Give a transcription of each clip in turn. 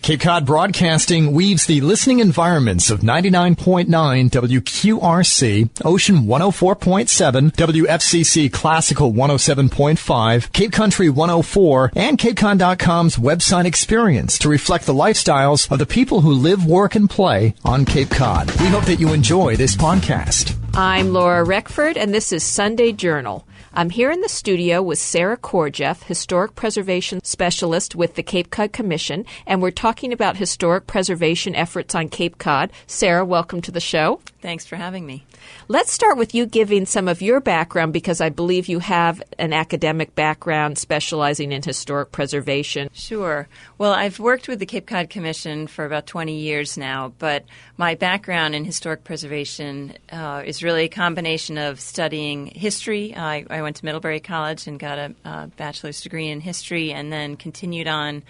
Cape Cod Broadcasting weaves the listening environments of 99.9 WQRC, Ocean 104.7, WFCC Classical 107.5, Cape Country 104, and CapeCon.com's website experience to reflect the lifestyles of the people who live, work, and play on Cape Cod. We hope that you enjoy this podcast. I'm Laura Reckford, and this is Sunday Journal. I'm here in the studio with Sarah Korjeff, Historic Preservation Specialist with the Cape Cod Commission, and we're talking about historic preservation efforts on Cape Cod. Sarah, welcome to the show. Thanks for having me. Let's start with you giving some of your background, because I believe you have an academic background specializing in historic preservation. Sure. Well, I've worked with the Cape Cod Commission for about 20 years now, but my background in historic preservation is really a combination of studying history. I went to Middlebury College and got a bachelor's degree in history, and then continued on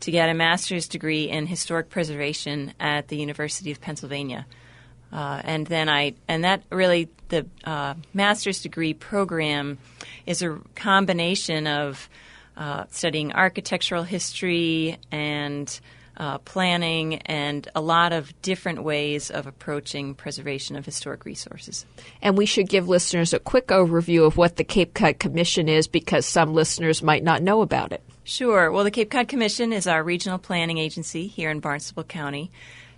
to get a master's degree in historic preservation at the University of Pennsylvania. The master's degree program is a combination of studying architectural history and planning and a lot of different ways of approaching preservation of historic resources. And we should give listeners a quick overview of what the Cape Cod Commission is, because some listeners might not know about it. Sure. Well, the Cape Cod Commission is our regional planning agency here in Barnstable County.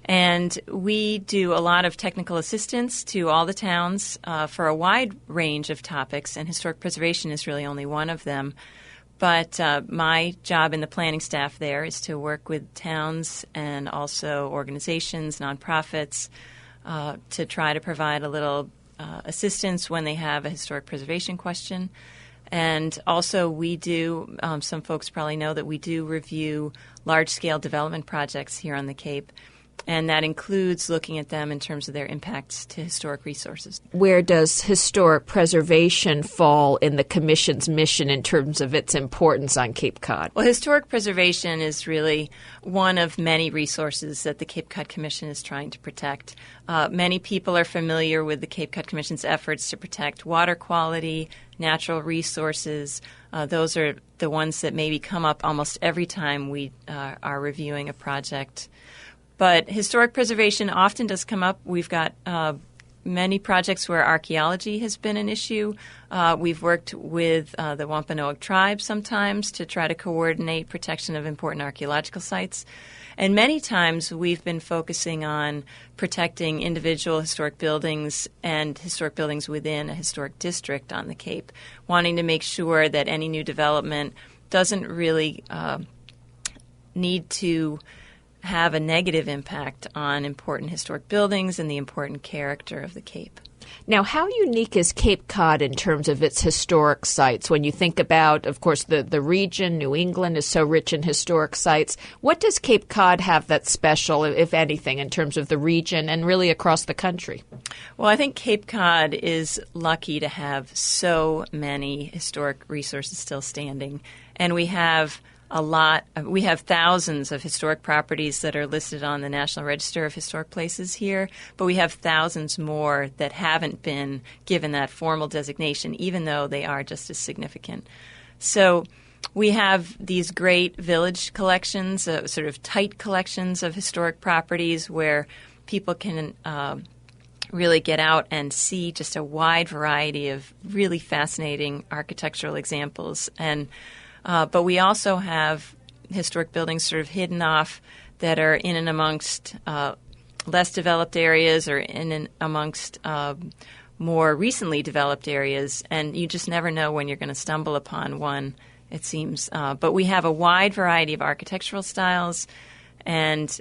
And we do a lot of technical assistance to all the towns for a wide range of topics, and historic preservation is really only one of them. But my job in the planning staff there is to work with towns and also organizations, nonprofits, to try to provide a little assistance when they have a historic preservation question. And also we do, some folks probably know that we do review large-scale development projects here on the Cape. And that includes looking at them in terms of their impacts to historic resources. Where does historic preservation fall in the Commission's mission in terms of its importance on Cape Cod? Well, historic preservation is really one of many resources that the Cape Cod Commission is trying to protect. Many people are familiar with the Cape Cod Commission's efforts to protect water quality, natural resources. Those are the ones that maybe come up almost every time we are reviewing a project. But historic preservation often does come up. We've got many projects where archaeology has been an issue. We've worked with the Wampanoag tribe sometimes to try to coordinate protection of important archaeological sites. And many times we've been focusing on protecting individual historic buildings and historic buildings within a historic district on the Cape, wanting to make sure that any new development doesn't really need to have a negative impact on important historic buildings and the important character of the Cape. Now, how unique is Cape Cod in terms of its historic sites? When you think about, of course, the region, New England is so rich in historic sites. What does Cape Cod have that's special, if anything, in terms of the region and really across the country? Well, I think Cape Cod is lucky to have so many historic resources still standing. And we have thousands of historic properties that are listed on the National Register of Historic Places here, but we have thousands more that haven't been given that formal designation, even though they are just as significant. So we have these great village collections, sort of tight collections of historic properties where people can really get out and see just a wide variety of really fascinating architectural examples. But we also have historic buildings sort of hidden off that are in and amongst less developed areas or in and amongst more recently developed areas, and you just never know when you're going to stumble upon one, it seems. But we have a wide variety of architectural styles, and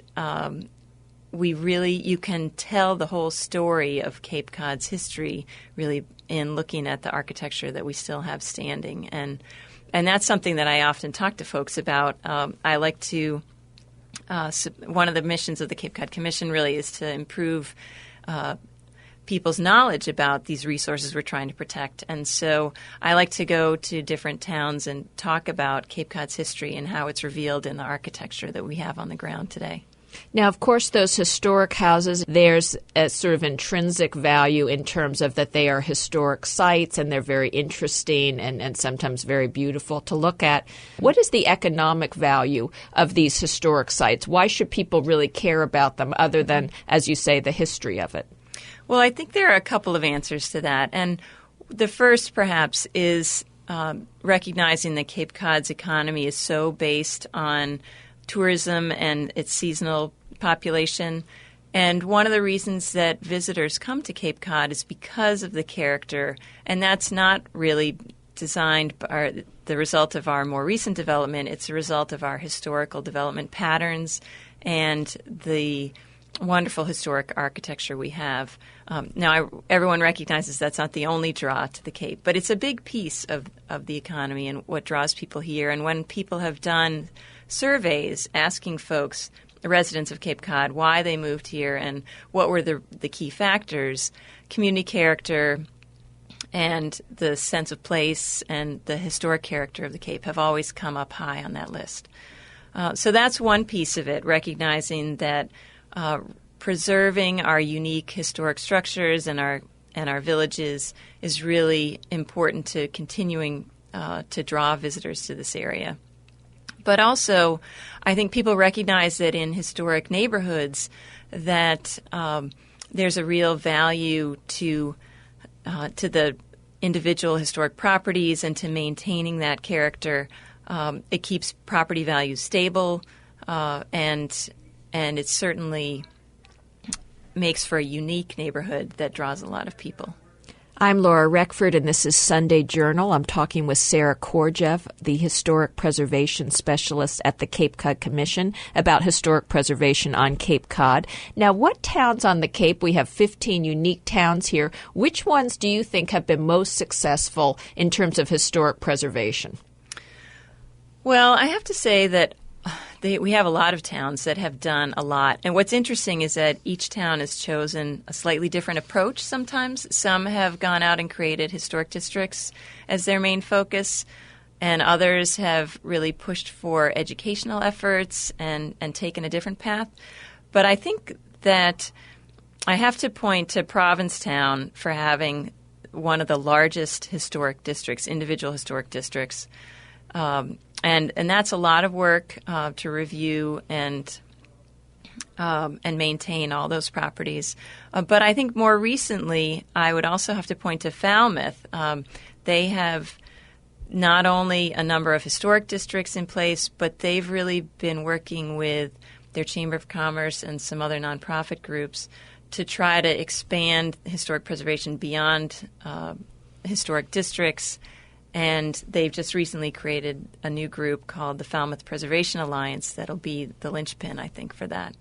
you can tell the whole story of Cape Cod's history really in looking at the architecture that we still have standing. And that's something that I often talk to folks about. I like to one of the missions of the Cape Cod Commission really is to improve people's knowledge about these resources we're trying to protect. And so I like to go to different towns and talk about Cape Cod's history and how it's revealed in the architecture that we have on the ground today. Now, of course, those historic houses, there's a sort of intrinsic value in terms of that they are historic sites and they're very interesting and sometimes very beautiful to look at. What is the economic value of these historic sites? Why should people really care about them other than, as you say, the history of it? Well, I think there are a couple of answers to that. And the first, perhaps, is recognizing that Cape Cod's economy is so based on tourism and its seasonal population. And one of the reasons that visitors come to Cape Cod is because of the character, and that's not really designed by the result of our more recent development. It's a result of our historical development patterns and the wonderful historic architecture we have. Everyone recognizes that's not the only draw to the Cape, but it's a big piece of the economy and what draws people here. And when people have done surveys asking folks, residents of Cape Cod, why they moved here and what were the key factors, community character and the sense of place and the historic character of the Cape have always come up high on that list. So that's one piece of it, recognizing that preserving our unique historic structures and our villages is really important to continuing to draw visitors to this area. But also, I think people recognize that in historic neighborhoods that there's a real value to the individual historic properties and to maintaining that character. It keeps property values stable, and it certainly makes for a unique neighborhood that draws a lot of people. I'm Laura Reckford, and this is Sunday Journal. I'm talking with Sarah Korjev, the Historic Preservation Specialist at the Cape Cod Commission, about historic preservation on Cape Cod. Now, what towns on the Cape? We have 15 unique towns here. Which ones do you think have been most successful in terms of historic preservation? Well, I have to say that we have a lot of towns that have done a lot. And what's interesting is that each town has chosen a slightly different approach sometimes. Some have gone out and created historic districts as their main focus, and others have really pushed for educational efforts and taken a different path. But I think that I have to point to Provincetown for having one of the largest historic districts, individual historic districts. And that's a lot of work to review and maintain all those properties. But I think more recently, I would also have to point to Falmouth. They have not only a number of historic districts in place, but they've really been working with their Chamber of Commerce and some other nonprofit groups to try to expand historic preservation beyond historic districts. And they've just recently created a new group called the Falmouth Preservation Alliance that'll be the linchpin, I think, for that.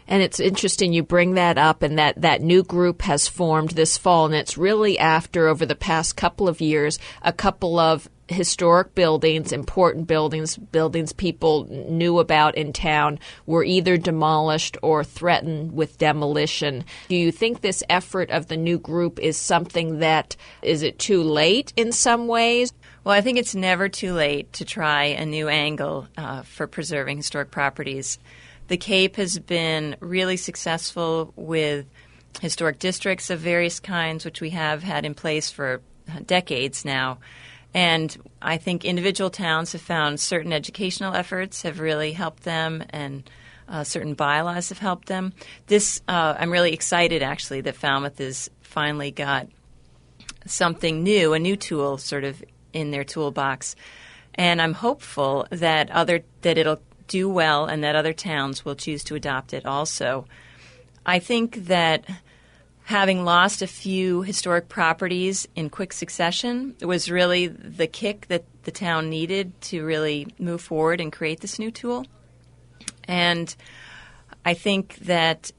And it's interesting you bring that up, and that new group has formed this fall, and it's really after, over the past couple of years, a couple of historic buildings, important buildings people knew about in town were either demolished or threatened with demolition. Do you think this effort of the new group is something that, is it too late in some ways? Well, I think it's never too late to try a new angle for preserving historic properties. The Cape has been really successful with historic districts of various kinds, which we have had in place for decades now. And I think individual towns have found certain educational efforts have really helped them, and certain bylaws have helped them. I'm really excited, actually, that Falmouth has finally got something new, a new tool sort of in their toolbox. And I'm hopeful that it'll do well and that other towns will choose to adopt it also. I think that having lost a few historic properties in quick succession was really the kick that the town needed to really move forward and create this new tool. And I think that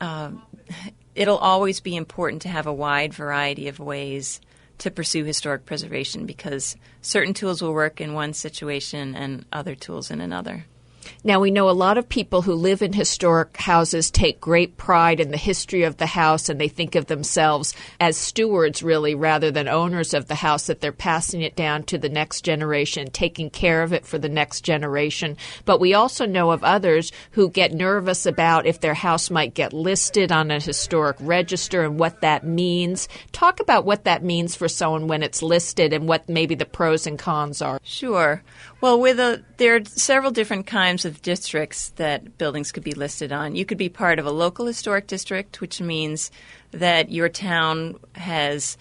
it'll always be important to have a wide variety of ways to pursue historic preservation, because certain tools will work in one situation and other tools in another. Now, we know a lot of people who live in historic houses take great pride in the history of the house, and they think of themselves as stewards, really, rather than owners of the house, that they're passing it down to the next generation, taking care of it for the next generation. But we also know of others who get nervous about if their house might get listed on a historic register and what that means. Talk about what that means for someone when it's listed and what maybe the pros and cons are. Sure. Well, there are several different kinds of districts that buildings could be listed on. You could be part of a local historic district, which means that your town has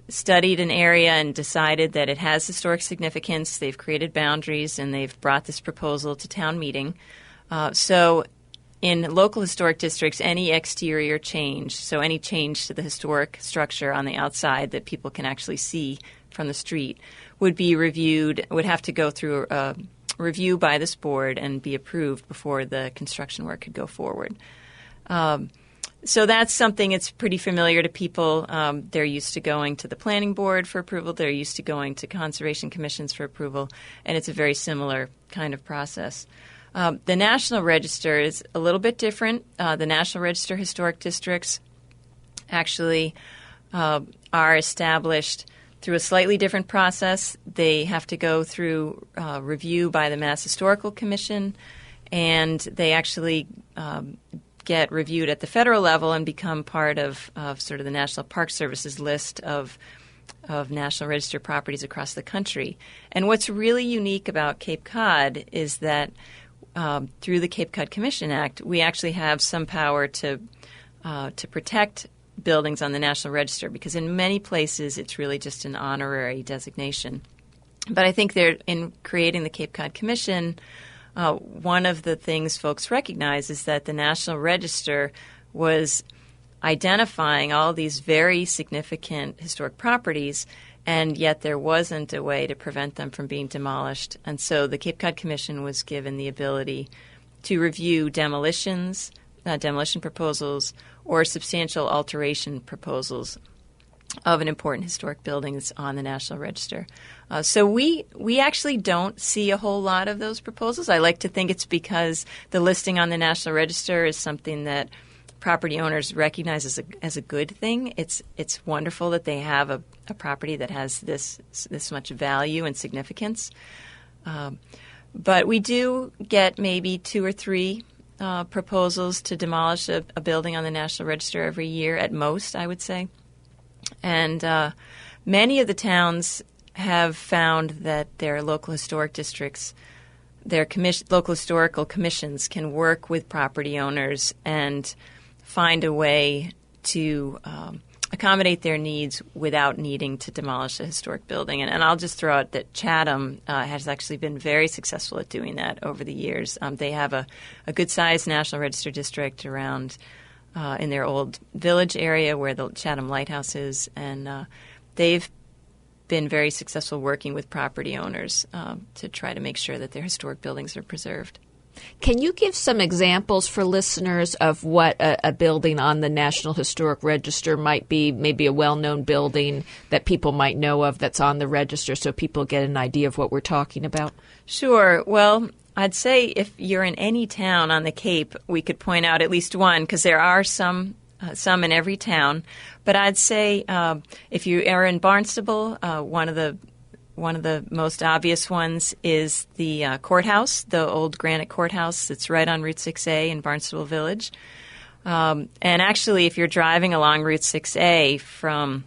studied an area and decided that it has historic significance. They've created boundaries, and they've brought this proposal to town meeting. So in local historic districts, any exterior change, so any change to the historic structure on the outside that people can actually see from the street, would be reviewed, would have to go through a review by this board and be approved before the construction work could go forward. So that's something that's pretty familiar to people. They're used to going to the planning board for approval. They're used to going to conservation commissions for approval, and it's a very similar kind of process. The National Register is a little bit different. The National Register historic districts actually are established through a slightly different process. They have to go through review by the Mass Historical Commission, and they actually get reviewed at the federal level and become part of sort of the National Park Service's list of National Register properties across the country. And what's really unique about Cape Cod is that through the Cape Cod Commission Act, we actually have some power to protect buildings on the National Register, because in many places it's really just an honorary designation. But I think in creating the Cape Cod Commission, one of the things folks recognize is that the National Register was identifying all these very significant historic properties, and yet there wasn't a way to prevent them from being demolished. And so the Cape Cod Commission was given the ability to review demolition proposals or substantial alteration proposals of an important historic building that's on the National Register. So we actually don't see a whole lot of those proposals. I like to think it's because the listing on the National Register is something that property owners recognize as a good thing. It's wonderful that they have a property that has this much value and significance. But we do get maybe 2 or 3 proposals to demolish a building on the National Register every year at most, I would say. And many of the towns have found that their local historic districts, their local historical commissions can work with property owners and find a way to accommodate their needs without needing to demolish a historic building. And I'll just throw out that Chatham has actually been very successful at doing that over the years. They have a good-sized National Register district around in their old village area where the Chatham Lighthouse is, and they've been very successful working with property owners to try to make sure that their historic buildings are preserved. Can you give some examples for listeners of what a building on the National Historic Register might be, maybe a well-known building that people might know of that's on the register so people get an idea of what we're talking about? Sure. Well, I'd say if you're in any town on the Cape, we could point out at least one, because there are some in every town. But I'd say if you are in Barnstable, one of the most obvious ones is the courthouse, the old granite courthouse that's right on Route 6A in Barnstable Village. And actually, if you're driving along Route 6A from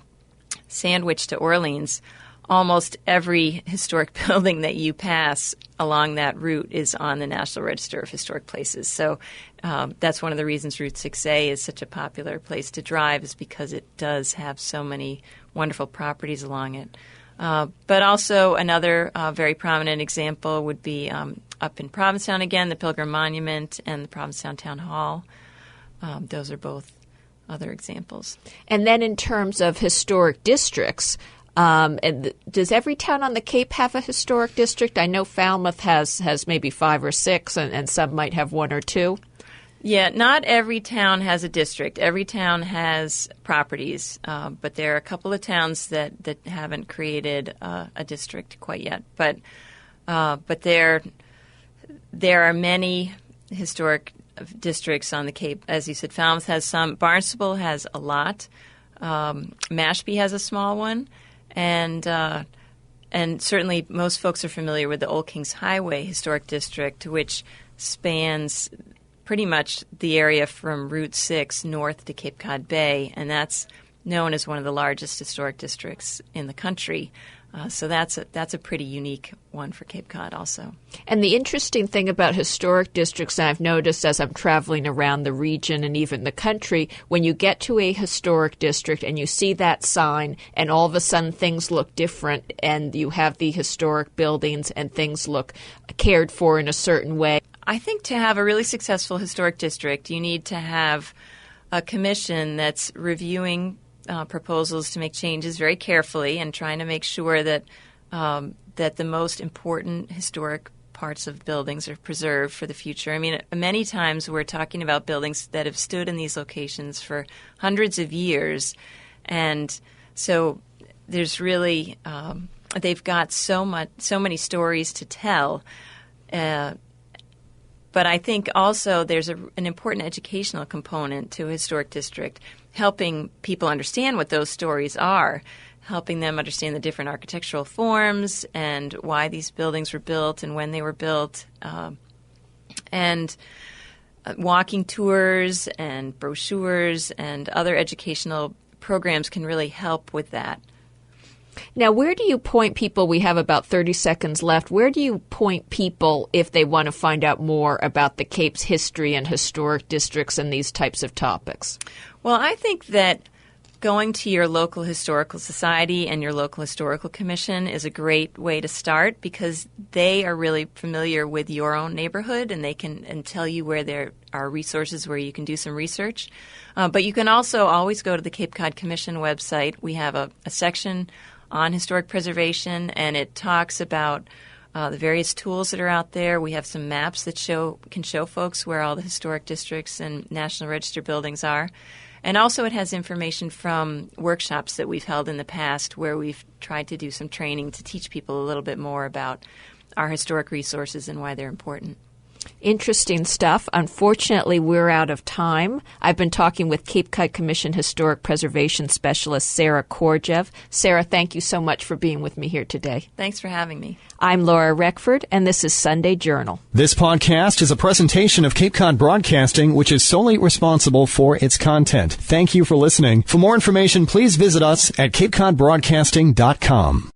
Sandwich to Orleans, almost every historic building that you pass along that route is on the National Register of Historic Places. So that's one of the reasons Route 6A is such a popular place to drive, is because it does have so many wonderful properties along it. But also another very prominent example would be up in Provincetown again, the Pilgrim Monument and the Provincetown Town Hall. Those are both other examples. And then in terms of historic districts, does every town on the Cape have a historic district? I know Falmouth has maybe 5 or 6, and some might have 1 or 2. Yeah, not every town has a district. Every town has properties, but there are a couple of towns that haven't created a district quite yet. But there are many historic districts on the Cape. As you said, Falmouth has some. Barnstable has a lot. Mashpee has a small one. And certainly most folks are familiar with the Old Kings Highway Historic District, which spans pretty much the area from Route 6 north to Cape Cod Bay, and that's known as one of the largest historic districts in the country. So that's a pretty unique one for Cape Cod also. And the interesting thing about historic districts, I've noticed as I'm traveling around the region and even the country, when you get to a historic district and you see that sign and all of a sudden things look different and you have the historic buildings and things look cared for in a certain way. I think to have a really successful historic district, you need to have a commission that's reviewing proposals to make changes very carefully and trying to make sure that that the most important historic parts of buildings are preserved for the future. I mean, many times we're talking about buildings that have stood in these locations for hundreds of years, and so there's really they've got so many stories to tell. But I think also there's an important educational component to a historic district, helping people understand what those stories are, helping them understand the different architectural forms and why these buildings were built and when they were built. And walking tours and brochures and other educational programs can really help with that. Now, where do you point people? We have about 30 seconds left. Where do you point people if they want to find out more about the Cape's history and historic districts and these types of topics? Well, I think that going to your local historical society and your local historical commission is a great way to start because they are really familiar with your own neighborhood and they can tell you where there are resources where you can do some research. But you can also always go to the Cape Cod Commission website. We have a section on historic preservation, and it talks about the various tools that are out there. We have some maps that can show folks where all the historic districts and National Register buildings are. And also it has information from workshops that we've held in the past where we've tried to do some training to teach people a little bit more about our historic resources and why they're important. Interesting stuff. Unfortunately, we're out of time. I've been talking with Cape Cod Commission Historic Preservation Specialist Sarah Korjev. Sarah, thank you so much for being with me here today. Thanks for having me. I'm Laura Reckford, and this is Sunday Journal. This podcast is a presentation of Cape Cod Broadcasting, which is solely responsible for its content. Thank you for listening. For more information, please visit us at capecodbroadcasting.com.